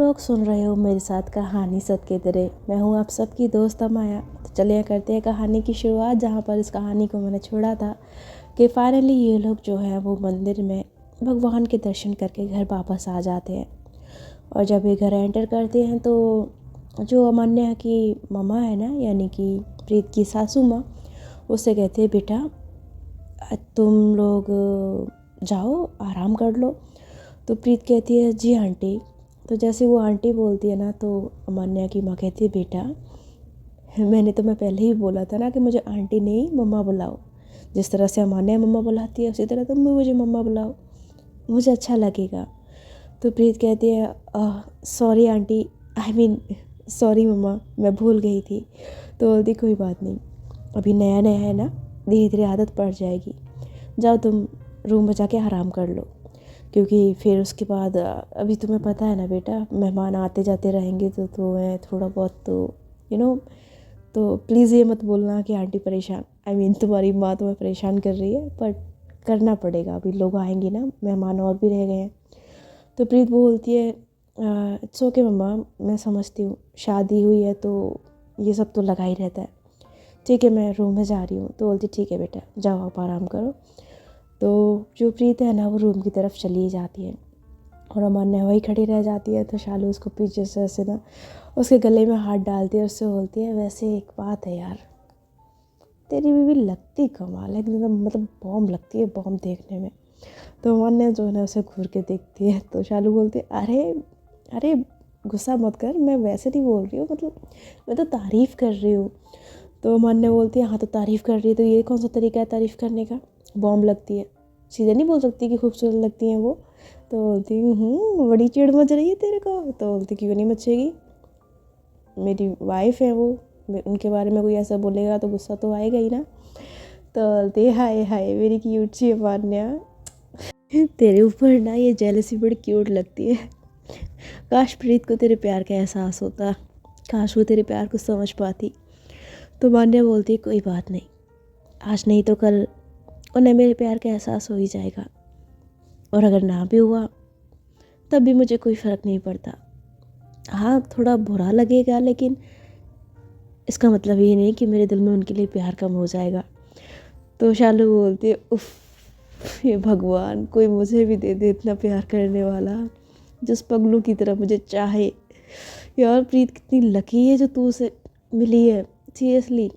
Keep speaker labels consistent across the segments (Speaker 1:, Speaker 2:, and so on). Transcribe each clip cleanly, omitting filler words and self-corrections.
Speaker 1: आप लोग सुन रहे हो मेरे साथ कहानी सत के तरह। मैं हूँ आप सबकी दोस्त अमाया। तो चलिए करते हैं कहानी की शुरुआत, जहाँ पर इस कहानी को मैंने छोड़ा था कि फाइनली ये लोग जो है वो मंदिर में भगवान के दर्शन करके घर वापस आ जाते हैं। और जब ये घर एंटर करते हैं तो जो अमान्या की मम्मा है ना, यानी कि प्रीत की सासू माँ, उससे कहते हैं बेटा तुम लोग जाओ आराम कर लो। तो प्रीत कहती है जी आंटी। तो जैसे वो आंटी बोलती है ना, तो अमान्या की माँ कहती है बेटा मैंने तुम्हें पहले ही बोला था ना कि मुझे आंटी नहीं मम्मा बुलाओ। जिस तरह से अमान्या मम्मा बुलाती है उसी तरह तुम भी मुझे मम्मा बुलाओ, मुझे अच्छा लगेगा। तो प्रीत कहती है sorry aunty, I mean sorry mama, मैं भूल गई थी। तो बोलती कोई बात नहीं, अभी नया नया है ना, धीरे धीरे आदत पड़ जाएगी। जाओ तुम रूम में जाके आराम कर लो, क्योंकि फिर उसके बाद अभी तुम्हें पता है ना बेटा, मेहमान आते जाते रहेंगे तो तुम्हें थोड़ा बहुत तो तो प्लीज़ ये मत बोलना कि आंटी परेशान, आई मीन तुम्हारी माँ तुम्हें परेशान कर रही है, पर करना पड़ेगा, अभी लोग आएंगे ना, मेहमान और भी रह गए हैं। तो प्रीत बोलती है इट्स ओके मम्मा, मैं समझती हूँ, शादी हुई है तो ये सब तो लगा ही रहता है, ठीक है मैं रूम में जा रही हूँ। तो बोलती ठीक है बेटा जाओ आप आराम करो। तो जो प्रीत है ना वो रूम की तरफ चली जाती है और अमान्या वही खड़ी रह जाती है। तो शालू उसको पीछे से ऐसे ना उसके गले में हाथ डालती है और उससे बोलती है वैसे एक बात है यार, तेरी बीवी लगती कमाल है, एकदम मतलब बॉम्ब लगती है, बॉम्ब देखने में। तो अमान्या जो है ना उसे घूर के देखती है। तो शालू बोलती है अरे अरे गुस्सा मत कर, मैं वैसे नहीं बोल रही हूँ, मतलब मैं तो तारीफ़ कर रही हूँ। तो अमान्या बोलती है हाँ तो तारीफ़ कर रही है तो ये कौन सा तरीका है तारीफ़ करने का, बॉम्ब लगती है, सीधे नहीं बोल सकती कि खूबसूरत लगती हैं वो। तो बोलती बड़ी चिढ़ मच रही है तेरे को। तो बोलती क्यों नहीं मचेगी, मेरी वाइफ है वो, उनके बारे में कोई ऐसा बोलेगा तो गुस्सा तो आएगा ही ना। तो बोलती हाय हाय मेरी क्यूट सी अमान्या, तेरे ऊपर ना ये जेलसी बड़ी क्यूट लगती है। काश प्रीत को तेरे प्यार का एहसास होता, काश वो तेरे प्यार को समझ पाती। तो मान्या बोलती है कोई बात नहीं, आज नहीं तो कल उन्हें मेरे प्यार का एहसास हो ही जाएगा, और अगर ना भी हुआ तब भी मुझे कोई फ़र्क नहीं पड़ता। हाँ थोड़ा बुरा लगेगा, लेकिन इसका मतलब ये नहीं कि मेरे दिल में उनके लिए प्यार कम हो जाएगा। तो शालू बोलती है उफ ये भगवान, कोई मुझे भी दे दे इतना प्यार करने वाला, जिस पगलू की तरह मुझे चाहे। यार प्रीत कितनी लकी है जो तू उसे मिली है, सीरियसली।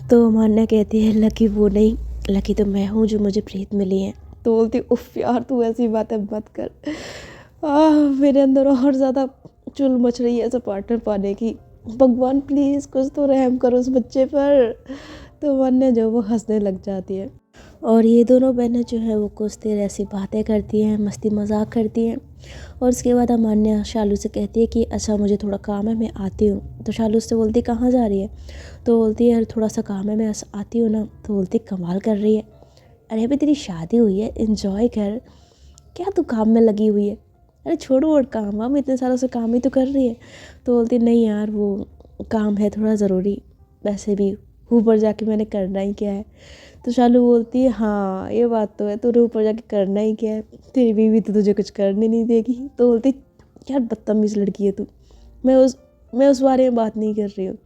Speaker 1: तो मान्या कहती है लकी वो नहीं, लकी तो मैं हूँ जो मुझे प्रीत मिली है। तो बोलती उफ यार तू ऐसी बातें मत कर, मेरे अंदर और ज़्यादा चुल मच रही है ऐसा पार्टनर पाने की। भगवान प्लीज़ कुछ तो रहम करो उस बच्चे पर। तो मान्या जो वो हंसने लग जाती है और ये दोनों बहनें जो है वो कुछ देर ऐसी बातें करती हैं, मस्ती मजाक करती हैं। और उसके बाद अमान्या शालू से कहती है कि अच्छा मुझे थोड़ा काम है मैं आती हूँ। तो शालू उससे बोलती कहाँ जा रही है। तो बोलती है यार थोड़ा सा काम है मैं आती हूँ ना। तो बोलती कमाल कर रही है, अरे अभी तेरी शादी हुई है, एंजॉय कर, क्या तू काम में लगी हुई है, अरे छोड़ो और काम, हम इतने सालों से काम ही तो कर रही है। तो बोलती नहीं यार वो काम है थोड़ा ज़रूरी, वैसे भी ऊपर जाके मैंने करना ही क्या है। तो शालू बोलती है हाँ ये बात तो है, तूने ऊपर जाके करना ही क्या है, तेरी बीवी तो तुझे कुछ करने नहीं देगी। तो बोलती यार बदतमीज़ लड़की है तू, मैं उस बारे में बात नहीं कर रही हूँ,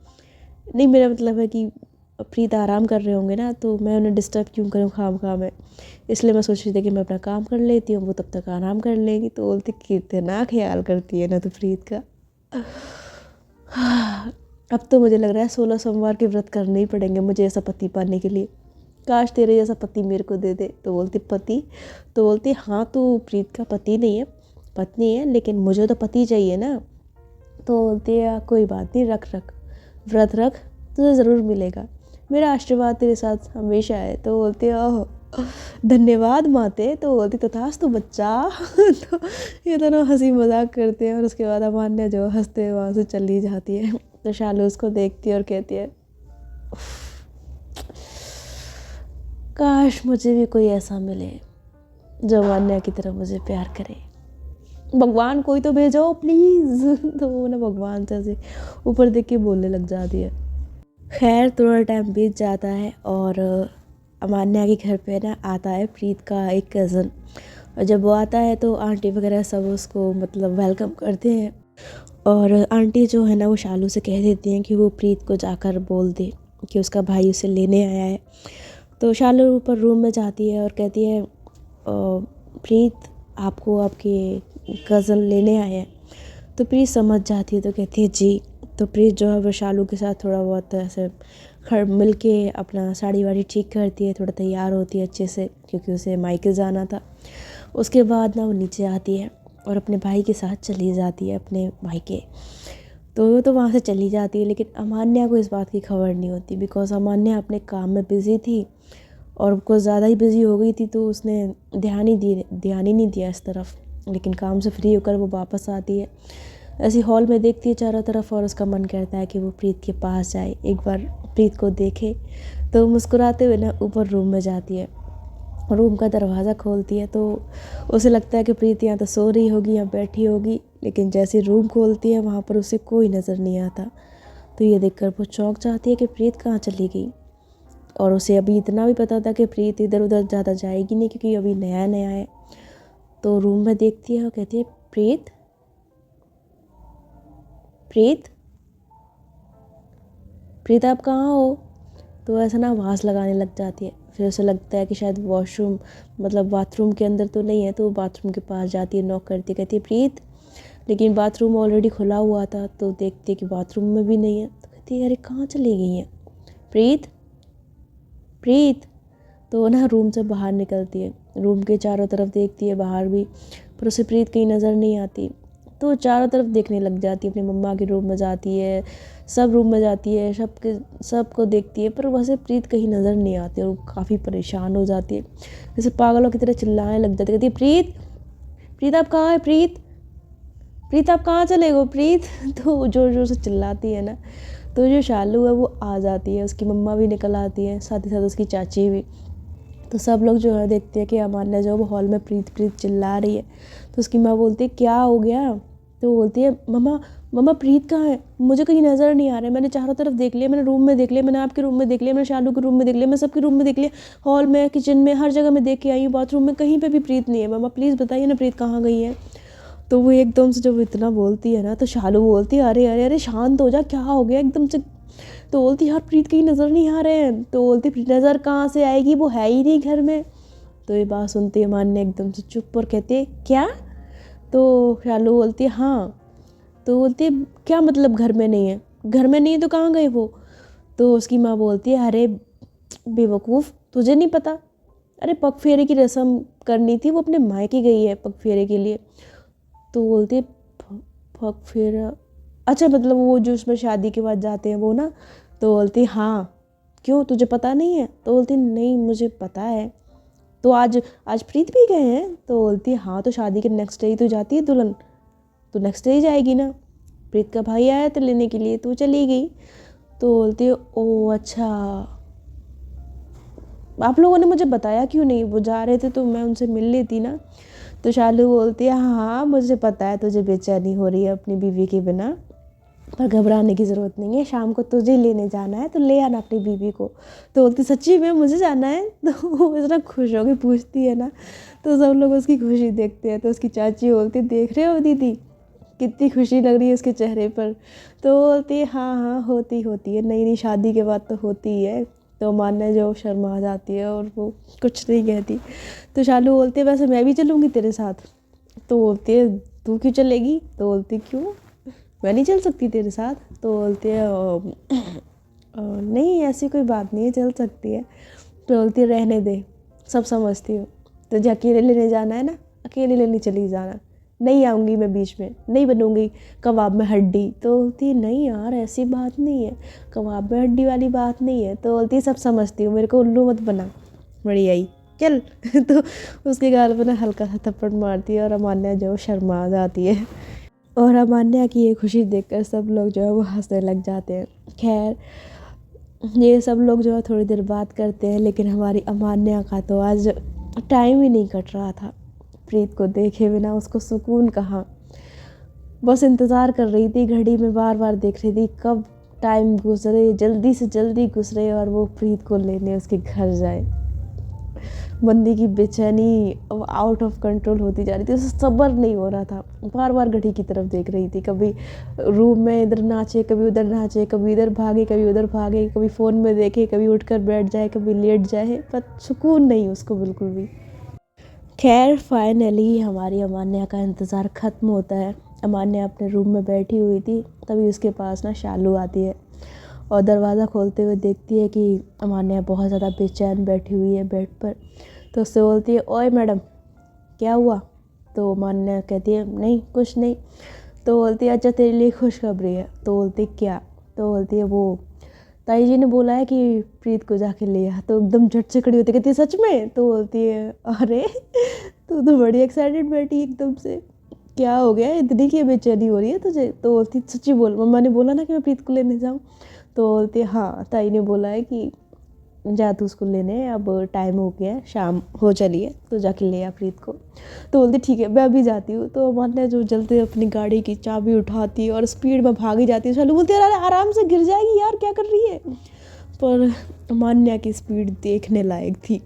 Speaker 1: नहीं मेरा मतलब है कि प्रीत आराम कर रहे होंगे ना, तो मैं उन्हें डिस्टर्ब क्यों करूँ खाम में, इसलिए मैं सोच रही थी कि मैं अपना काम कर लेती हूँ, वो तब तक आराम कर लेगी। तो बोलती कितना ख्याल करती है ना तो प्रीत का। अब तो मुझे लग रहा है 16 सोमवार के व्रत करने ही पड़ेंगे मुझे ऐसा पति पाने के लिए, काश तेरे जैसा पति मेरे को दे दे। तो बोलती पति, तो बोलती हाँ तो प्रीत का पति नहीं है, पत्नी है, लेकिन मुझे तो पति चाहिए ना। तो बोलती है कोई बात नहीं, रख व्रत रख, तुझे ज़रूर मिलेगा, मेरा आशीर्वाद तेरे साथ हमेशा है। तो बोलती है ओह धन्यवाद माते। तो बोलती तथास्तु बच्चा। तो ये दोनों हंसी मजाक करते हैं और उसके बाद अमान्या जो हंसते हुए वहाँ से चली जाती है। तो शालू उसको देखती है और कहती है काश मुझे भी कोई ऐसा मिले जो अमान्या की तरह मुझे प्यार करे, भगवान कोई तो भेजो प्लीज़। तो वो ना भगवान से ऐसे ऊपर देख के बोलने लग जाती है। खैर थोड़ा टाइम बीत जाता है और अमान्या के घर पे ना आता है प्रीत का एक कज़न। और जब वो आता है तो आंटी वगैरह सब उसको मतलब वेलकम करते हैं और आंटी जो है ना वो शालू से कह देती हैं कि वो प्रीत को जाकर बोल दे कि उसका भाई उसे लेने आया है। तो शालू ऊपर रूम में जाती है और कहती है प्रीत आपको आपके कज़न लेने आए हैं। तो प्रीत समझ जाती है तो कहती है जी। तो प्रीत जो है वो शालू के साथ थोड़ा बहुत ऐसे मिल के अपना साड़ी वाड़ी ठीक करती है, थोड़ा तैयार होती है अच्छे से क्योंकि उसे मायके जाना था। उसके बाद ना वो नीचे आती है और अपने भाई के साथ चली जाती है अपने मायके। तो वो तो वहाँ से चली जाती है, लेकिन अमान्या को इस बात की खबर नहीं होती बिकॉज़ अमान्या अपने काम में बिज़ी थी और कुछ ज़्यादा ही बिज़ी हो गई थी, तो उसने ध्यान ही नहीं दिया इस तरफ। लेकिन काम से फ्री होकर वो वापस आती है, ऐसी हॉल में देखती है चारों तरफ और उसका मन करता है कि वो प्रीत के पास जाए, एक बार प्रीत को देखे। तो मुस्कुराते हुए ना ऊपर रूम में जाती है, रूम का दरवाज़ा खोलती है तो उसे लगता है कि प्रीत यहाँ तो सो रही होगी या बैठी होगी, लेकिन जैसे रूम खोलती है वहाँ पर उसे कोई नज़र नहीं आता। तो ये देखकर वो चौंक जाती है कि प्रीत कहाँ चली गई। और उसे अभी इतना भी पता था कि प्रीत इधर उधर ज़्यादा जाएगी नहीं क्योंकि अभी नया नया है। तो रूम में देखती है और कहती है प्रीत प्रीत प्रीत आप कहाँ हो। तो ऐसा ना आवाज़ लगाने लग जाती है। फिर उसे लगता है कि शायद वॉशरूम मतलब बाथरूम के अंदर तो नहीं है, तो वो बाथरूम के पास जाती है, नॉक करती है, कहती है प्रीत। लेकिन बाथरूम ऑलरेडी खुला हुआ था, तो देखती है कि बाथरूम में भी नहीं है। तो कहती है अरे कहाँ चली गई है प्रीत प्रीत। तो ना रूम से बाहर निकलती है, रूम के चारों तरफ देखती है, बाहर भी, पर उसे प्रीत कहीं नज़र नहीं आती। तो चारों तरफ देखने लग जाती है, अपनी मम्मा के रूम में जाती है, सब रूम में जाती है, सबको देखती है, पर वैसे प्रीत कहीं नज़र नहीं आती और काफ़ी परेशान हो जाती है, जैसे पागलों की तरह चिल्लाने लग जाती है, कहती है प्रीत प्रीत आप कहाँ है प्रीत प्रीत आप कहाँ चले गो प्रीत। तो वो ज़ोर ज़ोर से चिल्लाती है ना, तो जो शालू है वो आ जाती है, उसकी मम्मा भी निकल आती है, साथ ही साथ उसकी चाची भी। तो सब लोग जो है देखते हैं कि अमान्या जो वो हॉल में प्रीत प्रीत चिल्ला रही है। तो उसकी माँ बोलती है क्या हो गया। तो बोलती है मम्मा मम्मा प्रीत कहाँ है, मुझे कहीं नज़र नहीं आ रहा है, मैंने चारों तरफ देख लिया, मैंने रूम में देख लिया, मैंने आपके रूम में देख लिया, मैंने शालू के रूम में देख लिया, मैं सबके रूम में देख लिया, हॉल में, किचन में, हर जगह मैं देख के आई हूँ, बाथरूम में, कहीं पे भी प्रीत नहीं है, मम्मा प्लीज़ बताइए ना प्रीत कहाँ गई है। तो वो एकदम से जब इतना बोलती है ना, तो शालू बोलती है अरे अरे अरे शांत हो जा, क्या हो गया एकदम से। तो बोलती यार प्रीत कहीं नज़र नहीं आ रहे हैं। तो बोलती नज़र कहाँ से आएगी, वो है ही नहीं घर में। तो ये बात सुनती है मान्या एकदम से चुप और कहती है क्या। तो शालू बोलती है हाँ। तो बोलती है क्या मतलब घर में नहीं है, घर में नहीं है तो कहाँ गए वो। तो उसकी माँ बोलती है अरे बेवकूफ़ तुझे नहीं पता, अरे पग फेरे की रस्म करनी थी, वो अपने मायके गई है पग फेरे के लिए। तो बोलती है पग फेरा, अच्छा मतलब वो जो उसमें शादी के बाद जाते हैं वो ना। तो बोलती हाँ क्यों तुझे पता नहीं है। तो बोलती नहीं मुझे पता है। तो आज आज प्रीत भी गए हैं। तो बोलती हाँ तो शादी के नेक्स्ट डे ही तो जाती है दुल्हन, तो नेक्स्ट डे ही जाएगी ना, प्रीत का भाई आया था लेने के लिए तो चली गई। तो बोलती है ओ अच्छा, आप लोगों ने मुझे बताया क्यों नहीं, वो जा रहे थे तो मैं उनसे मिल लेती ना। तो शालू बोलती है हाँ हाँ मुझे पता है तुझे बेचैनी हो रही है अपनी बीवी के बिना, पर घबराने की ज़रूरत नहीं है, शाम को तुझे लेने जाना है तो ले आना अपनी बीवी को। तो बोलती सच्ची में मुझे जाना है। तो वो इतना खुश होकर पूछती है ना, तो सब लोग उसकी खुशी देखते हैं। तो उसकी चाची बोलती देख रहे हो दीदी कितनी खुशी लग रही है उसके चेहरे पर। तो बोलती है हाँ हाँ होती है, नई नई शादी के बाद तो होती ही है। तो मान्या जो शर्मा जाती है और वो कुछ नहीं कहती। तो शालू बोलती है वैसे मैं भी चलूँगी तेरे साथ। तो बोलती है तू क्यों चलेगी। तो बोलती क्यों मैं नहीं चल सकती तेरे साथ। तो बोलती है नहीं ऐसी कोई बात नहीं है चल सकती है। तो बोलती है रहने दे सब समझती हूँ, तुझे अकेले लेने जाना है ना अकेले लेने चली जाना, नहीं आऊँगी मैं बीच में, नहीं बनूँगी कबाब में हड्डी। तो बोलती है नहीं यार ऐसी बात नहीं है, कबाब में हड्डी वाली बात नहीं है। तो बोलती है सब समझती हूँ मेरे को उल्लू मत बना, बढ़िया ही चल। तो उसके गाल पर ना हल्का सा थप्पड़ मारती है और अमान्या जो शर्मा जाती है। और अमान्या की ये खुशी देखकर सब लोग जो है वो हंसने लग जाते हैं। खैर ये सब लोग जो है थोड़ी देर बात करते हैं, लेकिन हमारी अमान्या का तो आज टाइम ही नहीं कट रहा था, प्रीत को देखे बिना उसको सुकून कहाँ। बस इंतज़ार कर रही थी, घड़ी में बार बार देख रही थी कब टाइम गुजरे, जल्दी से जल्दी गुजरे और वो प्रीत को लेने उसके घर जाए। बंदी की बेचैनी आउट ऑफ कंट्रोल होती जा रही थी, उसे सब्र नहीं हो रहा था। बार बार घड़ी की तरफ देख रही थी, कभी रूम में इधर नाचे, कभी उधर नाचे, कभी इधर भागे, कभी उधर भागे, कभी फ़ोन में देखे, कभी उठकर बैठ जाए, कभी लेट जाए, पर सुकून नहीं उसको बिल्कुल भी। खैर फाइनली हमारी अमान्या का इंतज़ार ख़त्म होता है। अमान्या अपने रूम में बैठी हुई थी, तभी उसके पास ना शालू आती है और दरवाज़ा खोलते हुए देखती है कि अमान्या बहुत ज़्यादा बेचैन बैठी हुई है बेड पर। तो उससे बोलती है, ओए मैडम क्या हुआ? तो अमान्या कहती है, नहीं कुछ नहीं। तो बोलती है, अच्छा तेरे लिए खुशखबरी है। तो बोलती क्या? तो बोलती है, वो ताई जी ने बोला है कि प्रीत को जाके ले आ। तो एकदम झट से खड़ी होती है, कहती है सच में? तो बोलती है, अरे तू तो बड़ी एक्साइटेड बैठी एकदम से, क्या हो गया, इतनी क्या बेचैनी हो रही है तुझे? तो बोलती सच्ची बोल, मम्मा ने बोला ना कि मैं प्रीत को लेने जाऊँ। तो बोलती है, हाँ ताई ने बोला है कि जा तू उसको लेने, अब टाइम हो गया है, शाम हो चली है, तो जाके ले आ प्रीत को। तो बोलती ठीक है मैं अभी जाती हूँ। तो अमान्या जो जल्दी अपनी गाड़ी की चाबी उठाती है और स्पीड में भागी जाती है। शालू बोलती है, अरे आराम से गिर जाएगी यार, क्या कर रही है? पर अमान्या की स्पीड देखने लायक थी।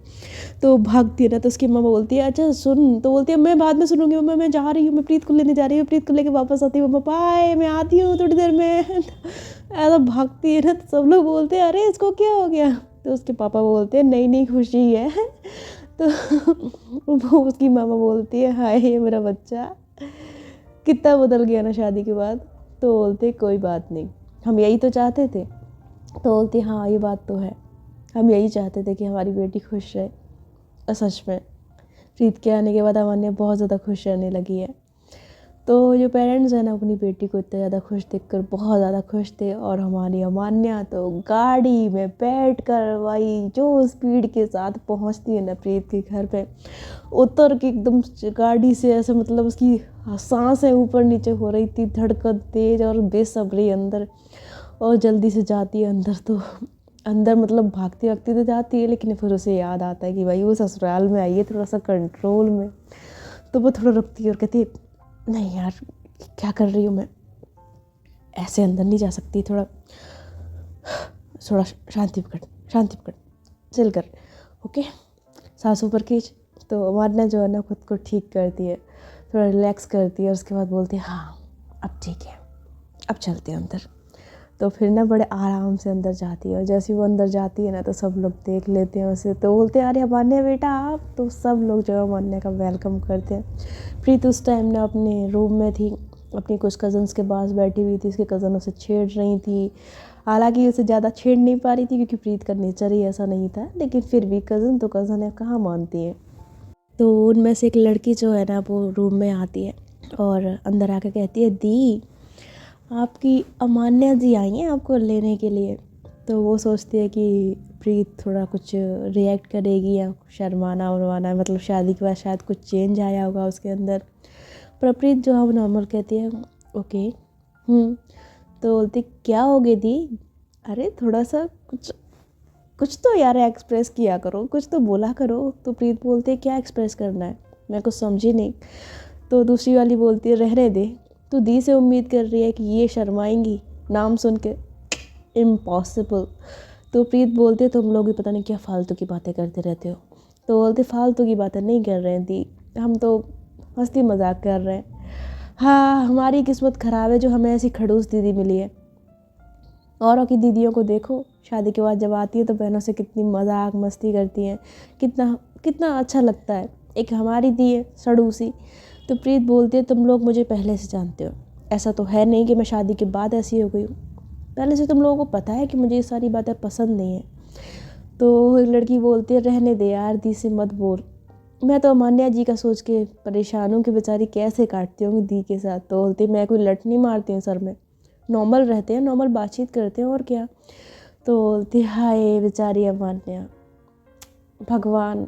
Speaker 1: तो भागती है ना, तो उसकी मम्मा बोलती है, अच्छा सुन। तो बोलती है, मैं बाद में सुनूंगी मम्मा, मैं जा रही हूँ, मैं प्रीत को लेने जा रही हूँ, प्रीत को लेके वापस आती हूँ, मम्मा बाय, मैं आती हूँ थोड़ी देर में। ऐसा भागती है ना, तो सब लोग बोलते हैं, अरे इसको क्या हो गया? तो उसके पापा बोलते हैं, नई नई खुशी है। तो वो उसकी मामा बोलती है, हाय मेरा बच्चा कितना बदल गया ना शादी के बाद। तो बोलते कोई बात नहीं, हम यही तो चाहते थे। तो बोलती हाँ ये बात तो है, हम यही चाहते थे कि हमारी बेटी खुश रहे। और सच में प्रीत के आने के बाद अमान्या बहुत ज़्यादा खुश रहने लगी है। तो जो पेरेंट्स हैं ना, अपनी बेटी को इतना ज़्यादा खुश देखकर बहुत ज़्यादा खुश थे। और हमारी अमान्या तो गाड़ी में बैठ कर भाई जो स्पीड के साथ पहुंचती है ना प्रीत के घर पे, उतर के एकदम गाड़ी से ऐसे, मतलब उसकी सांसें ऊपर नीचे हो रही थी, धड़कन तेज और बेसब्री अंदर, और जल्दी से जाती है अंदर। तो अंदर मतलब भागती भागती तो जाती है, लेकिन फिर उसे याद आता है कि भाई वो ससुराल में आई है थोड़ा सा कंट्रोल में। तो वो थोड़ा रुकती है और कहती है, नहीं यार क्या कर रही हूँ मैं, ऐसे अंदर नहीं जा सकती, थोड़ा थोड़ा शांति पकड़, चिल कर, ओके, सांस ऊपर खींच। तो अमान्या जो है ना खुद को ठीक करती है, थोड़ा रिलैक्स करती है, और उसके बाद बोलती है, हाँ अब ठीक है, अब चलते हैं अंदर। तो फिर ना बड़े आराम से अंदर जाती है, और जैसे वो अंदर जाती है ना, तो सब लोग देख लेते हैं उसे, तो बोलते हैं, अरे अमान्या बेटा आप। तो सब लोग जो है अमान्या का वेलकम करते हैं। प्रीत उस टाइम ना अपने रूम में थी, अपनी कुछ कज़न्स के पास बैठी हुई थी, उसके कज़न उसे छेड़ रही थी। हालांकि उसे ज़्यादा छेड़ नहीं पा रही थी, क्योंकि प्रीत का नेचर ही ऐसा नहीं था, लेकिन फिर भी कज़न तो कज़न है, कहाँ मानती है। तो उनमें से एक लड़की जो है ना, वो रूम में आती है और अंदर आकर कहती है, दी आपकी अमान्या जी आई हैं आपको लेने के लिए। तो वो सोचती है कि प्रीत थोड़ा कुछ रिएक्ट करेगी या शर्माना उर्माना, मतलब शादी के बाद शायद कुछ चेंज आया होगा उसके अंदर। पर प्रीत जो है नॉर्मल कहती है, ओके। तो बोलती, क्या हो गई दी? अरे थोड़ा सा कुछ तो यार एक्सप्रेस किया करो, कुछ तो बोला करो। तो प्रीत बोलती है, क्या एक्सप्रेस करना है, मैं कुछ समझी नहीं। तो दूसरी वाली बोलती है, रहने दे, तू दी से उम्मीद कर रही है कि ये शर्माएंगी नाम सुन के, इम्पॉसिबल। तो प्रीत बोलती है, तुम लोग भी पता नहीं क्या फालतू की बातें करते रहते हो। तो बोलते, फालतू की बातें नहीं कर रहे हैं दी, हम तो मस्ती मजाक कर रहे हैं। हाँ हमारी किस्मत ख़राब है जो हमें ऐसी खड़ूस दीदी मिली है। औरों की दीदियों को देखो, शादी के बाद जब आती है तो बहनों से कितनी मजाक मस्ती करती हैं, कितना कितना अच्छा लगता है। एक हमारी दी है सड़ूसी। तो प्रीत बोलती है, तुम लोग मुझे पहले से जानते हो, ऐसा तो है नहीं कि मैं शादी के बाद ऐसी हो गई हूँ, पहले से तुम लोगों को पता है कि मुझे ये सारी बातें पसंद नहीं है। तो एक लड़की बोलती है, रहने दे यार दी से मत बोल, मैं तो अमान्या जी का सोच के परेशान हूँ कि बेचारी कैसे काटती होंगी दी के साथ। तो बोलती, मैं कोई लट नहीं मारती हूँ सर में, नॉर्मल रहते हैं, नॉर्मल बातचीत करते हैं और क्या। तो बोलती, हाय बेचारी अमान्या, भगवान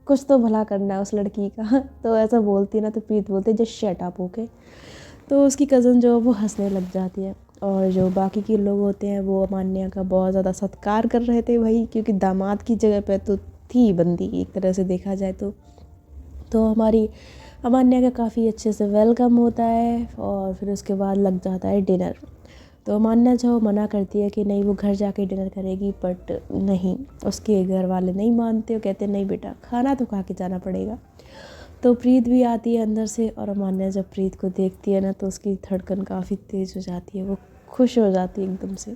Speaker 1: कुछ तो भला करना है उस लड़की का। तो ऐसा बोलती है ना, तो प्रीत बोलती है, जस्ट शट अप, ओके। तो उसकी कज़न जो वो हंसने लग जाती है, और जो बाकी के लोग होते हैं वो अमान्या का बहुत ज़्यादा सत्कार कर रहे थे भाई, क्योंकि दामाद की जगह पे तो थी बंदी एक तरह से देखा जाए तो हमारी अमान्या का काफ़ी अच्छे से वेलकम होता है। और फिर उसके बाद लग जाता है डिनर। तो अमान्या जो मना करती है कि नहीं वो घर जाके डिनर करेगी, बट नहीं, उसके घर वाले नहीं मानते। वो कहते नहीं बेटा, खाना तो खा के जाना पड़ेगा। तो प्रीत भी आती है अंदर से, और अमान्या जब प्रीत को देखती है ना तो उसकी धड़कन काफ़ी तेज़ हो जाती है, वो खुश हो जाती है एकदम से।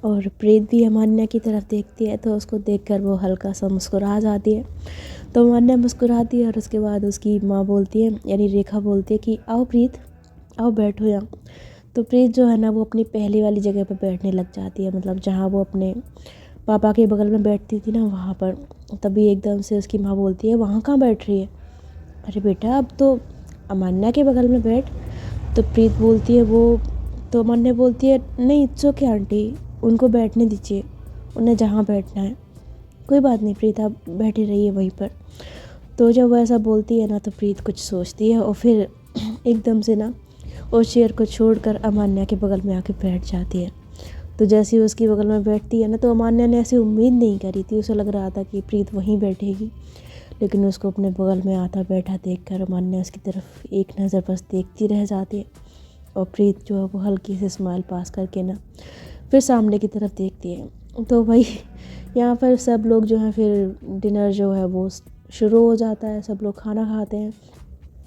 Speaker 1: और प्रीत भी अमान्या की तरफ देखती है तो उसको देखकर वो हल्का सा मुस्कुरा जाती है। तो अमान्या मुस्कुराती है और उसके बाद उसकी माँ बोलती है, यानी रेखा बोलती है कि आओ प्रीत, आओ बैठो यहाँ। तो प्रीत जो है ना वो अपनी पहली वाली जगह पर बैठने लग जाती है, मतलब जहाँ वो अपने पापा के बगल में बैठती थी ना वहाँ पर। तभी एकदम से उसकी माँ बोलती है, वहाँ कहाँ बैठ रही है? अरे बेटा, अब तो अमान्या के बगल में बैठ। तो प्रीत बोलती है वो, तो अमान्या बोलती है नहीं, इट्स ओके आंटी, उनको बैठने दीजिए, उन्हें जहाँ बैठना है। कोई बात नहीं प्रीत, आप बैठी रहिए वहीं पर। तो जब वो ऐसा बोलती है ना तो प्रीत कुछ सोचती है और फिर एकदम से ना उस चेयर को छोड़कर अमान्या के बगल में आके बैठ जाती है। तो जैसे ही उसकी बगल में बैठती है ना तो अमान्या ने ऐसी उम्मीद नहीं करी थी, उसे लग रहा था कि प्रीत वहीं बैठेगी, लेकिन उसको अपने बगल में आता बैठा देखकर अमान्या उसकी तरफ एक नज़र बस देखती रह जाती है। और प्रीत जो है वो हल्की से स्माइल पास करके ना फिर सामने की तरफ देखती है। तो भाई यहाँ पर सब लोग जो हैं, फिर डिनर जो है वो शुरू हो जाता है, सब लोग खाना खाते हैं।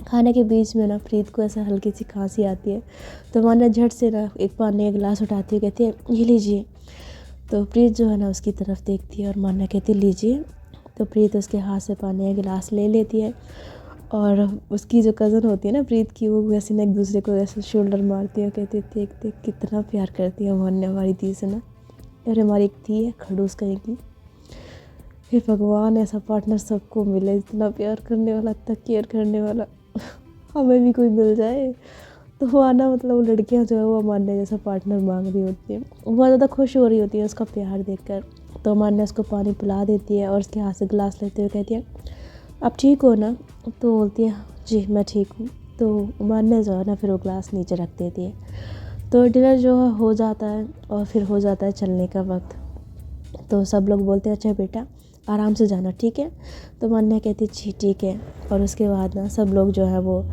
Speaker 1: खाने के बीच में ना प्रीत को ऐसा हल्की सी खांसी आती है, तो माना झट से ना एक पानी का गिलास उठाती है, कहती है ये लीजिए। तो प्रीत जो है ना उसकी तरफ देखती है और माना कहती है लीजिए। तो प्रीत उसके हाथ से पानी का गिलास ले लेती है, और उसकी जो कज़न होती है ना प्रीत की, वो वैसे ना एक दूसरे को ऐसे शोल्डर मारती है, कहती है देख देख कितना प्यार करती है मान्या हमारी दी से ना, और हमारी एक थी है खड़ूस कहेगी। हे भगवान, ऐसा पार्टनर सबको मिले, इतना प्यार करने वाला, इतना केयर करने वाला। हमें भी कोई मिल जाए तो वो आना, मतलब लड़कियां जो है वो अमान्या जैसा पार्टनर मांग रही होती है, बहुत ज़्यादा खुश हो रही होती है उसका प्यार देखकर। तो अमान्या उसको पानी पिला देती है और उसके हाथ से गिलास लेते हुए कहती है आप ठीक हो ना? तो बोलती है जी मैं ठीक हूँ। तो अमान्या जो है ना फिर वो गिलास नीचे रख देती है। तो डिनर जो है हो जाता है और फिर हो जाता है चलने का वक्त। तो सब लोग बोलते हैं अच्छा बेटा आराम से जाना, ठीक है? तो मान्या कहती है जी ठीक है। और उसके बाद ना सब लोग जो है वो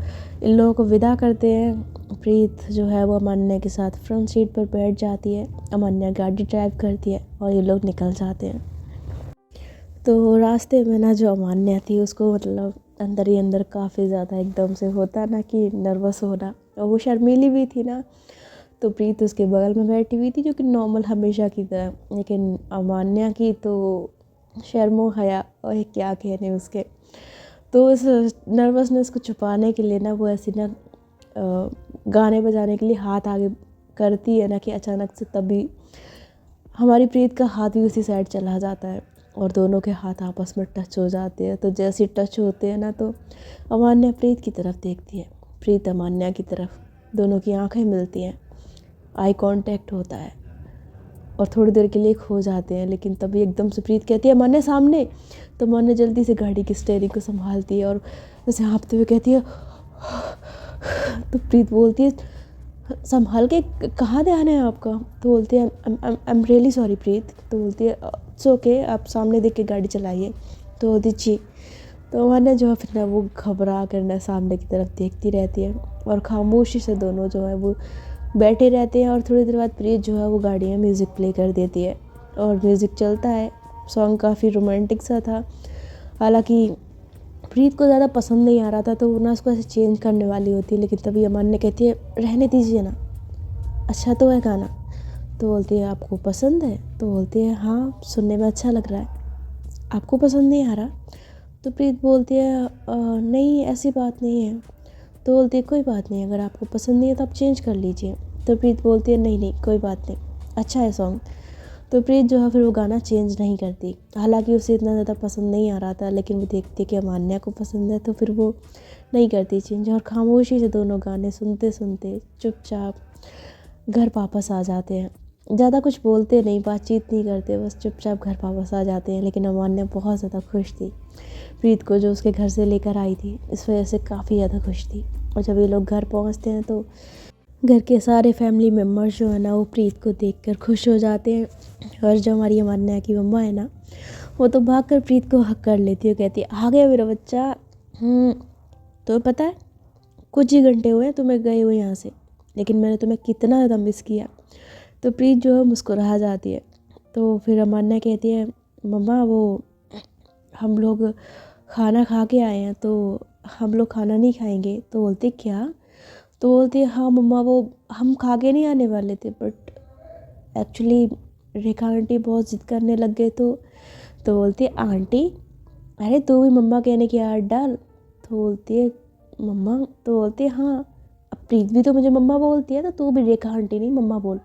Speaker 1: इन लोगों को विदा करते हैं। प्रीत जो है वो अमान्या के साथ फ्रंट सीट पर बैठ जाती है, अमान्या गाड़ी ड्राइव करती है और ये लोग निकल जाते हैं। तो रास्ते में ना जो अमान्या थी उसको मतलब अंदर ही अंदर काफ़ी ज़्यादा एकदम से होता ना कि नर्वस होना, और वो शर्मीली भी थी ना। तो प्रीत उसके बगल में बैठी हुई थी जो कि नॉर्मल हमेशा की तरह, लेकिन अमान्या की तो शर्मो हया और क्या कहने उसके। तो उस नर्वसनेस को छुपाने के लिए ना वो ऐसी ना गाने बजाने के लिए हाथ आगे करती है ना कि अचानक से तभी हमारी प्रीत का हाथ भी उसी साइड चला जाता है और दोनों के हाथ आपस में टच हो जाते हैं। तो जैसे टच होते हैं ना तो अमान्या प्रीत की तरफ देखती है, प्रीत अमान्या की तरफ, दोनों की आंखें मिलती हैं, आई कांटेक्ट होता है और थोड़ी देर के लिए खो जाते हैं। लेकिन तभी एकदम से प्रीत कहती है मान्या सामने। तो मान्या जल्दी से गाड़ी की स्टीयरिंग को संभालती है और जैसे हाँफते हुए कहती है तो प्रीत बोलती है संभाल के, कहाँ ध्यान है आपका? तो बोलती है आई एम रियली सॉरी प्रीत। तो बोलती है इट्स ओके, आप सामने देख के गाड़ी चलाइए। तो बोलती जी। तो मान्या जो है फिर ना वो घबरा कर ना सामने की तरफ देखती रहती है और खामोशी से दोनों जो है वो बैठे रहते हैं। और थोड़ी देर बाद प्रीत जो है वो गाड़ी में म्यूज़िक प्ले कर देती है और म्यूज़िक चलता है। सॉन्ग काफ़ी रोमांटिक सा था, हालांकि प्रीत को ज़्यादा पसंद नहीं आ रहा था तो वो ना उसको ऐसे चेंज करने वाली होती है, लेकिन तभी अमान्या कहती है रहने दीजिए ना, अच्छा तो है गाना। तो बोलती है आपको पसंद है? तो बोलती है हाँ सुनने में अच्छा लग रहा है, आपको पसंद नहीं आ रहा? तो प्रीत बोलती है नहीं ऐसी बात नहीं है। तो बोलती है कोई बात नहीं, अगर आपको पसंद नहीं है तो आप चेंज कर लीजिए। तो प्रीत बोलती है नहीं नहीं कोई बात नहीं, अच्छा है सॉन्ग। तो प्रीत जो है फिर वो गाना चेंज नहीं करती, हालांकि उसे इतना ज़्यादा पसंद नहीं आ रहा था, लेकिन वो देखती कि अमान्या को पसंद है तो फिर वो नहीं करती चेंज। और खामोशी से दोनों गाने सुनते सुनते चुपचाप घर वापस आ जाते हैं। ज़्यादा कुछ बोलते नहीं, बातचीत नहीं करते, बस चुपचाप घर वापस आ जाते हैं। लेकिन अमान्या बहुत ज़्यादा खुश थी प्रीत को जो उसके घर से लेकर आई थी, इस वजह से काफ़ी ज़्यादा खुश थी। और जब ये लोग घर पहुंचते हैं तो घर के सारे फैमिली मेम्बर्स जो है ना वो प्रीत को देखकर खुश हो जाते हैं। और जो हमारी अमान्या की मम्मा है ना वो तो भागकर प्रीत को हक कर लेती है, कहती है आ गया मेरा बच्चा। तो पता है कुछ ही घंटे हुए तुम्हें गए हुए यहाँ से, लेकिन मैंने तुम्हें कितना ज़्यादा मिस किया। तो प्रीत जो है मुस्कुरा जाती है। तो फिर अमान्या कहती है मम्मा वो हम लोग खाना खा के आए हैं, तो हम लोग खाना नहीं खाएंगे। तो बोलती क्या? तो बोलती है हाँ मम्मा वो हम खा के नहीं आने वाले थे, बट एक्चुअली रेखा आंटी बहुत ज़िद करने लग गए। तो बोलती है आंटी, अरे तू भी मम्मा कहने की आदत डाल। तो बोलती है मम्मा, तो बोलती है हाँ अब प्रीत भी तो मुझे मम्मा बोलती है, तो तू भी रेखा आंटी नहीं मम्मा बोल।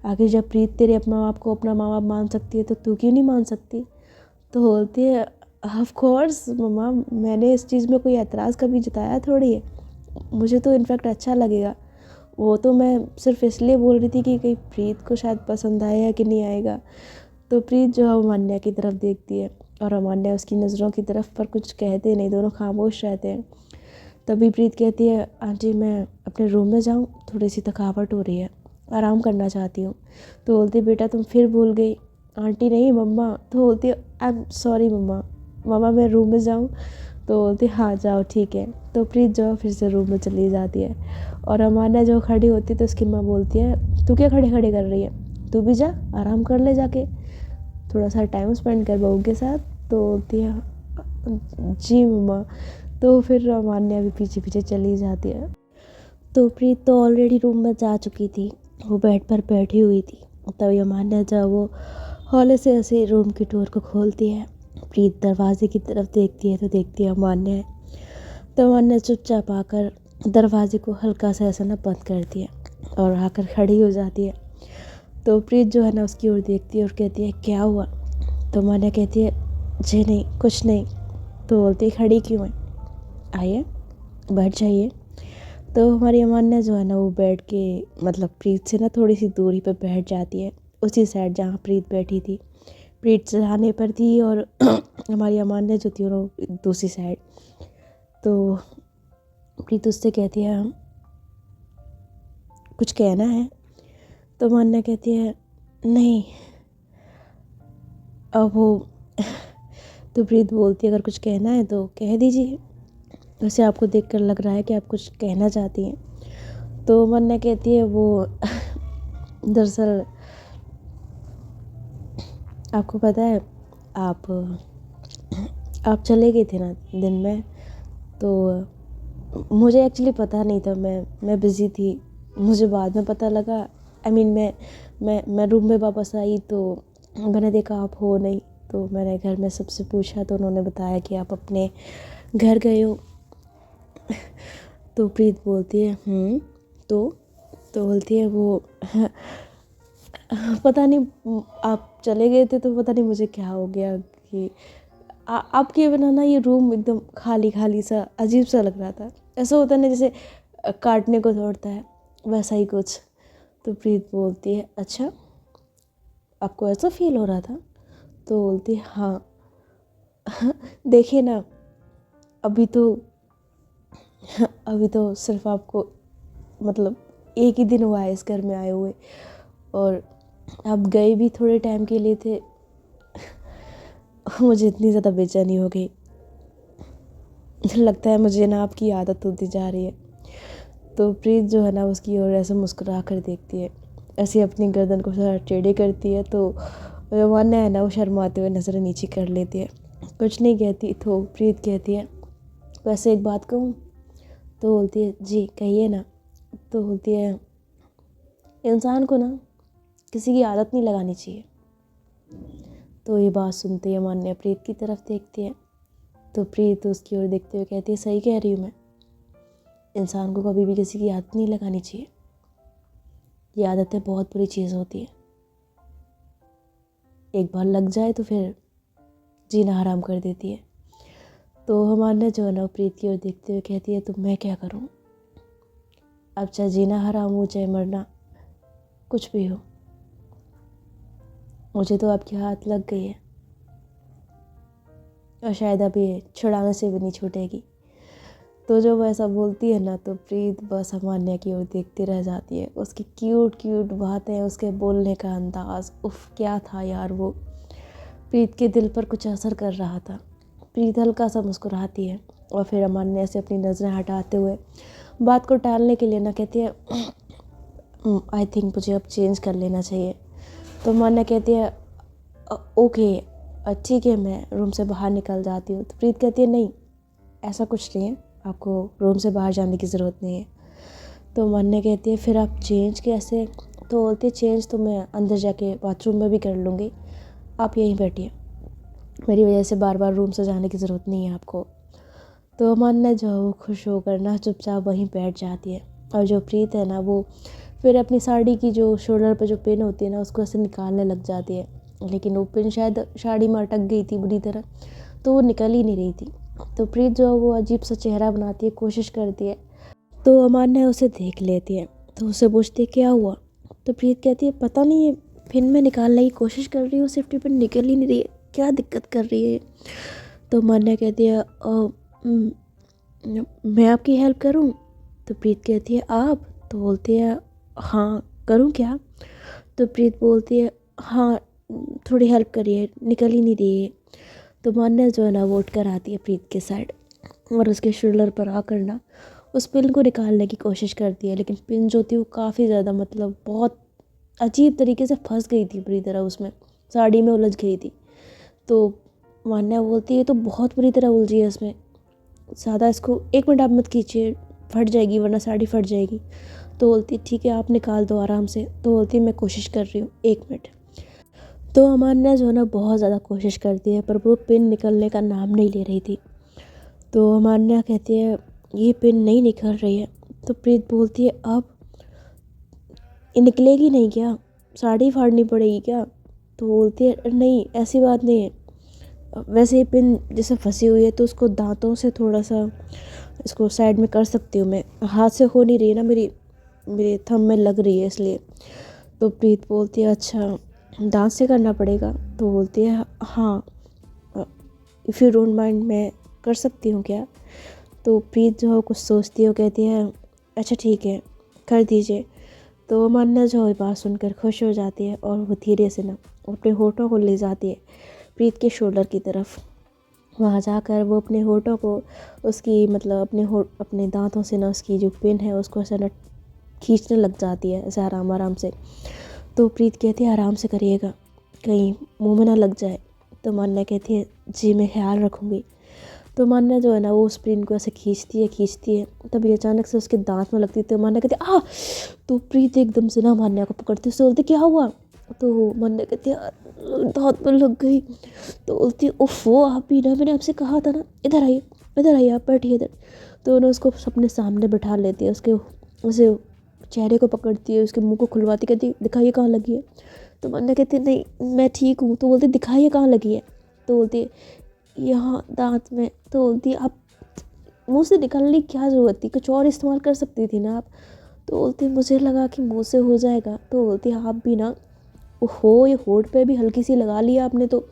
Speaker 1: आखिर जब प्रीत तेरे अपने माँ बाप को अपना माँ बाप मान सकती है तो तू क्यों नहीं मान सकती? तो बोलती है ऑफ कोर्स मम्मा, मैंने इस चीज़ में कोई एतराज़ कभी जताया थोड़ी है, मुझे तो इनफैक्ट अच्छा लगेगा। वो तो मैं सिर्फ इसलिए बोल रही थी कि कहीं प्रीत को शायद पसंद आएगा कि नहीं आएगा। तो प्रीत जो है अमान्या की तरफ देखती है और अमान्या उसकी नज़रों की तरफ, पर कुछ कहते नहीं, दोनों खामोश रहते हैं। तभी प्रीत कहती है आंटी मैं अपने रूम में जाऊँ, थोड़ी सी थकावट हो रही है, आराम करना चाहती हूँ। तो बोलती है बेटा तुम फिर भूल गई। आंटी नहीं मम्मा। तो बोलती है आई एम सॉरी मम्मा, मम्मा मैं रूम में जाऊँ? तो बोलती हाँ जाओ ठीक है। तो प्रीत जो फिर से रूम में चली जाती है और अमान्या जो खड़ी होती है तो उसकी माँ बोलती है तू क्या खड़े खड़े कर रही है, तू भी जा आराम कर ले, जाके थोड़ा सा टाइम स्पेंड कर बहू के साथ। तो बोलती है जी मम्मा। तो फिर अमान्या भी पीछे पीछे चली जाती है। तो प्रीत तो ऑलरेडी रूम में जा चुकी थी, वो बेड पर बैठी हुई थी। तभी अमान्या जब वो हौले से ऐसे रूम की डोर को खोलती है, प्रीत दरवाजे की तरफ देखती है तो देखती है अमान्या है। तो अमान्या चुपचाप आकर दरवाजे को हल्का सा ऐसा ना बंद करती है और आकर खड़ी हो जाती है। तो प्रीत जो है ना उसकी ओर देखती है और कहती है क्या हुआ? तो अमान्या कहती है जी नहीं कुछ नहीं। तो बोलती है खड़ी क्यों है, आइए बैठ जाइए। तो हमारी अमान्या जो है ना वो बैठ के मतलब प्रीत से ना थोड़ी सी दूरी पर बैठ जाती है, उसी साइड जहाँ प्रीत बैठी थी। प्रीत चढ़ाने पर थी और हमारी अमान्या जो थी वो दूसरी साइड। तो प्रीत उससे कहती है कुछ कहना है? तो अमान्या कहती है नहीं। अब वो तो प्रीत बोलती है अगर कुछ कहना है तो कह दीजिए, वैसे आपको देखकर लग रहा है कि आप कुछ कहना चाहती हैं। तो अमान्या कहती है वो दरअसल आपको पता है आप चले गए थे ना दिन में, तो मुझे एक्चुअली पता नहीं था, मैं बिज़ी थी, मुझे बाद में पता लगा। आई मीन मैं रूम में वापस आई तो मैंने देखा आप हो नहीं। तो मैंने घर में सबसे पूछा तो उन्होंने बताया कि आप अपने घर गए हो। तो प्रीत बोलती है तो बोलती है वो पता नहीं आप चले गए थे तो पता नहीं मुझे क्या हो गया कि आपके बिना ना ये रूम एकदम खाली खाली सा अजीब सा लग रहा था, ऐसा होता है ना जैसे काटने को दौड़ता है, वैसा ही कुछ। तो प्रीत बोलती है अच्छा आपको ऐसा फील हो रहा था? तो बोलती है हाँ देखिए ना अभी तो सिर्फ आपको मतलब एक ही दिन हुआ है इस घर में आए हुए और आप गए भी थोड़े टाइम के लिए थे। मुझे इतनी ज़्यादा बेचैनी हो गई, लगता है मुझे ना आपकी आदत होती जा रही है। तो प्रीत जो है ना उसकी ओर ऐसे मुस्कुरा कर देखती है, ऐसे अपनी गर्दन को थोड़ा टेढ़ी करती है। तो अमान्या है ना वो शर्माते हुए नज़रें नीचे कर लेती है, कुछ नहीं कहती। तो प्रीत कहती है वैसे एक बात कहूँ? तो बोलती है जी कहिए ना। तो बोलती है इंसान को ना किसी की आदत नहीं लगानी चाहिए। तो ये बात सुनते ही अमान्या प्रीत की तरफ देखती है। तो प्रीत उसकी ओर देखते हुए कहती है सही कह रही हूँ मैं, इंसान को कभी भी किसी की आदत नहीं लगानी चाहिए, ये आदतें बहुत बुरी चीज़ होती है, एक बार लग जाए तो फिर जीना हराम कर देती है। तो अमान्या जो है ना प्रीत की ओर देखते हुए कहती है तो मैं क्या करूँ, अब चाहे जीना हराम हो चाहे मरना कुछ भी हो, मुझे तो आपकी हाथ लग गई है और शायद अब ये छुड़ाने से भी नहीं छूटेगी। तो जब वो ऐसा बोलती है ना तो प्रीत बस अमान्या की ओर देखती रह जाती है। उसकी क्यूट क्यूट बातें, उसके बोलने का अंदाज़, उफ क्या था यार वो, प्रीत के दिल पर कुछ असर कर रहा था। प्रीत हल्का सा मुस्कुराती है और फिर अमान्या से अपनी नज़रें हटाते हुए बात को टालने के लिए ना कहती है आई थिंक मुझे अब चेंज कर लेना चाहिए। तो मान्या कहती है ओके ठीक है, मैं रूम से बाहर निकल जाती हूँ। तो प्रीत कहती है नहीं, ऐसा कुछ नहीं है, आपको रूम से बाहर जाने की ज़रूरत नहीं है। तो मान्या कहती है फिर आप चेंज कैसे? तो बोलती है चेंज तो मैं अंदर जाके बाथरूम में भी कर लूँगी, आप यहीं बैठिए, मेरी वजह से बार बार रूम से जाने की ज़रूरत नहीं है आपको। तो मान्या जो है वो खुश होकर ना चुपचाप वहीं बैठ जाती है। और जो प्रीत है ना वो फिर अपनी साड़ी की जो शोल्डर पे जो पिन होती है ना उसको ऐसे निकालने लग जाती है, लेकिन वो पिन शायद साड़ी में अटक गई थी बुरी तरह, तो वो निकल ही नहीं रही थी। तो प्रीत जो है वो अजीब सा चेहरा बनाती है, कोशिश करती है। तो अमान्या उसे देख लेती है, तो उसे पूछती है क्या हुआ? तो प्रीत कहती है पता नहीं, है पिन में निकालने की कोशिश कर रही हूँ, सेफ्टी पिन निकल ही नहीं रही है, क्या दिक्कत कर रही है? तो अमान्या कहती है मैं आपकी हेल्प करूं? तो प्रीत कहती है आप? तो बोलती है हाँ करूं क्या? तो प्रीत बोलती है हाँ थोड़ी हेल्प करिए, निकल ही नहीं रही है। तो मान्या जो है ना वो उठ कर आती है प्रीत के साइड और उसके शोल्डर पर आकर ना उस पिन को निकालने की कोशिश करती है, लेकिन पिन जो थी वो काफ़ी ज़्यादा मतलब बहुत अजीब तरीके से फंस गई थी बुरी तरह, उसमें साड़ी में उलझ गई थी। तो मान्या बोलती है तो बहुत बुरी तरह उलझी है इसमें, ज़्यादा इसको 1 मिनट आप मत कीजिए, फट जाएगी वरना साड़ी फट जाएगी। तो बोलती ठीक है आप निकाल दो आराम से। तो बोलती मैं कोशिश कर रही हूँ 1 मिनट। तो अमान्या जो है ना बहुत ज़्यादा कोशिश करती है पर वो पिन निकलने का नाम नहीं ले रही थी। तो अमान्या कहती है ये पिन नहीं निकल रही है। तो प्रीत बोलती है अब ये निकलेगी नहीं क्या, साड़ी फाड़नी पड़ेगी क्या? तो बोलती है नहीं ऐसी बात नहीं है, वैसे ये पिन जैसे फंसी हुई है तो उसको दांतों से थोड़ा सा इसको साइड में कर सकती हूँ, मैं हाथ से हो नहीं रही है ना, मेरे थंब में लग रही है इसलिए। तो प्रीत बोलती है अच्छा दांत से करना पड़ेगा? तो बोलती है हाँ इफ़ यू डोंट माइंड मैं कर सकती हूँ क्या? तो प्रीत जो है कुछ सोचती है, कहती है अच्छा ठीक है कर दीजिए। तो मान्या जो है बात सुनकर खुश हो जाती है और वो धीरे से ना अपने होठों को ले जाती है प्रीत के शोल्डर की तरफ। वहाँ जाकर वो अपने होठों को उसकी मतलब अपने दांतों से ना उसकी जो पिन है उसको ऐसे ना खींचने लग जाती है ऐसे आराम आराम से। तो प्रीत कहती है आराम से करिएगा, कहीं मुंह में ना लग जाए। तो मान्या कहती है जी मैं ख्याल रखूँगी। तो मान्या जो है ना वो उस पिन को ऐसे खींचती है, तभी अचानक से उसके दांत में लगती है। तो मान्या कहती है तो प्रीत एकदम से ना मान्या को पकड़ती है, उससे बोलती क्या हुआ? तो मान्या कहती है दांत में लग गई। तो बोलती ओफो आप भी ना, मैंने आपसे कहा था ना, इधर आइए आप बैठिए इधर। तो उन्हें उसको अपने सामने बैठा लेती है, उसके उसे चेहरे को पकड़ती है, उसके मुंह को खुलवाती, कहती दिखाइए कहाँ लगी है? तो मान्या कहती नहीं मैं ठीक हूँ। तो बोलती दिखाइए कहाँ लगी है? तो बोलती यहाँ दांत में। तो बोलती आप मुंह से निकालने की क्या ज़रूरत थी, कुछ और इस्तेमाल कर सकती थी ना आप। तो बोलती मुझे लगा कि मुंह से हो जाएगा। तो बोलती आप भी ना ओहो ये होठ पे भी हल्की सी लगा लिया आपने, तो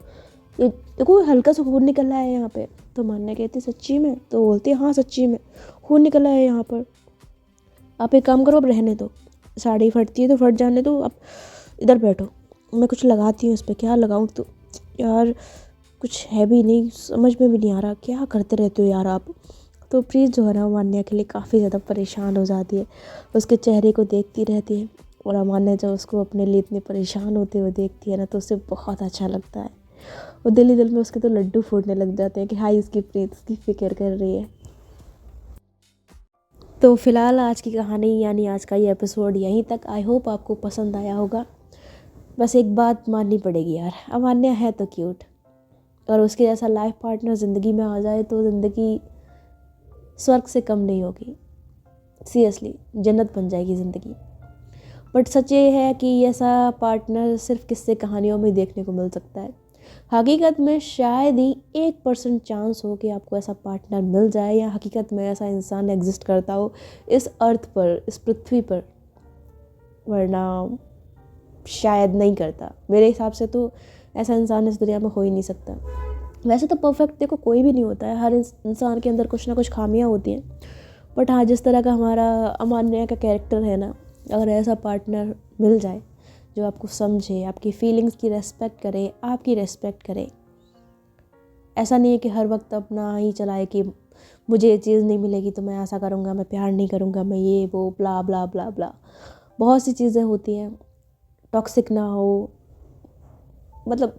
Speaker 1: ये देखो हल्का सा खून निकल रहा है यहाँ पे। तो मान्या कहती सच्ची में? तो बोलती हाँ सच्ची में खून निकला है यहाँ पर। आप एक काम करो अब रहने दो, साड़ी फटती है तो फट जाने दो, आप इधर बैठो, मैं कुछ लगाती हूँ इस पर। क्या लगाऊँ? तो यार कुछ है भी नहीं, समझ में भी नहीं आ रहा क्या करते रहते हो यार आप। तो प्रीत जो है ना मान्या के लिए काफ़ी ज़्यादा परेशान हो जाती है, उसके चेहरे को देखती रहती है। और अमान्या जब उसको अपने लिए इतने परेशान होते हुए देखती है ना तो उसे बहुत अच्छा लगता है। वो दिल ही दिल में उसके तो लड्डू फूटने लग जाते हैं कि हाय इसकी प्रीत उसकी फ़िक्र कर रही है। तो फ़िलहाल आज की कहानी यानी आज का ये एपिसोड यहीं तक। आई होप आपको पसंद आया होगा। बस एक बात माननी पड़ेगी यार, अमान्या है तो क्यूट, और उसके जैसा लाइफ पार्टनर ज़िंदगी में आ जाए तो ज़िंदगी स्वर्ग से कम नहीं होगी। सीरियसली जन्नत बन जाएगी ज़िंदगी। बट सच ये है कि ऐसा पार्टनर सिर्फ किस्से कहानियों में देखने को मिल सकता है। हकीकत में शायद ही 1% चांस हो कि आपको ऐसा पार्टनर मिल जाए, या हकीकत में ऐसा इंसान एग्जिस्ट करता हो इस अर्थ पर, इस पृथ्वी पर, वरना शायद नहीं करता। मेरे हिसाब से तो ऐसा इंसान इस दुनिया में हो ही नहीं सकता। वैसे तो परफेक्ट देखो कोई भी नहीं होता है, हर इंसान के अंदर कुछ ना कुछ खामियां होती हैं। बट हाँ जिस तरह का हमारा अमान्या का कैरेक्टर है ना, अगर ऐसा पार्टनर मिल जाए जो आपको समझे, आपकी फीलिंग्स की रेस्पेक्ट करे, आपकी रेस्पेक्ट करे, ऐसा नहीं है कि हर वक्त अपना ही चलाए कि मुझे ये चीज़ नहीं मिलेगी तो मैं ऐसा करूँगा, मैं प्यार नहीं करूँगा, मैं ये वो ब्ला ब्ला ब्ला ब्ला। बहुत सी चीज़ें होती हैं, टॉक्सिक ना हो, मतलब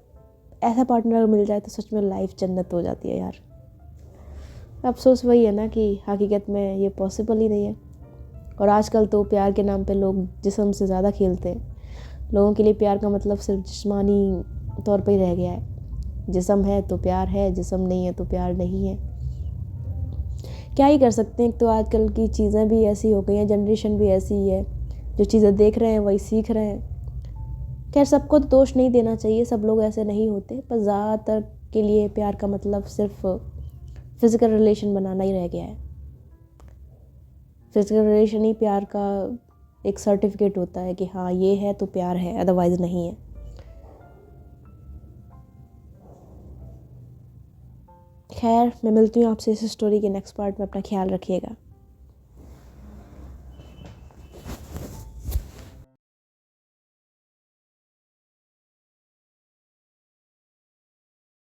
Speaker 1: ऐसा पार्टनर मिल जाए तो सच में लाइफ जन्नत हो जाती है यार। अफसोस वही है ना कि हकीकत में ये पॉसिबल ही नहीं है। और आजकल तो प्यार के नाम पे लोग जिस्म से ज़्यादा खेलते हैं। लोगों के लिए प्यार का मतलब सिर्फ जिस्मानी तौर पे ही रह गया है। जिस्म है तो प्यार है, जिस्म नहीं है तो प्यार नहीं है। क्या ही कर सकते हैं, एक तो आजकल की चीज़ें भी ऐसी हो गई हैं, जनरेशन भी ऐसी ही है, जो चीज़ें देख रहे हैं वही सीख रहे हैं। खैर सबको तो दोष नहीं देना चाहिए, सब लोग ऐसे नहीं होते, पर ज़्यादातर के लिए प्यार का मतलब सिर्फ फिज़िकल रिलेशन बनाना ही रह गया है। फिज़िकल रिलेशन ही प्यार का एक सर्टिफिकेट होता है कि हाँ ये है तो प्यार है, अदरवाइज़ नहीं है। खैर मैं मिलती हूँ आपसे इस स्टोरी के नेक्स्ट पार्ट में। अपना ख्याल रखिएगा।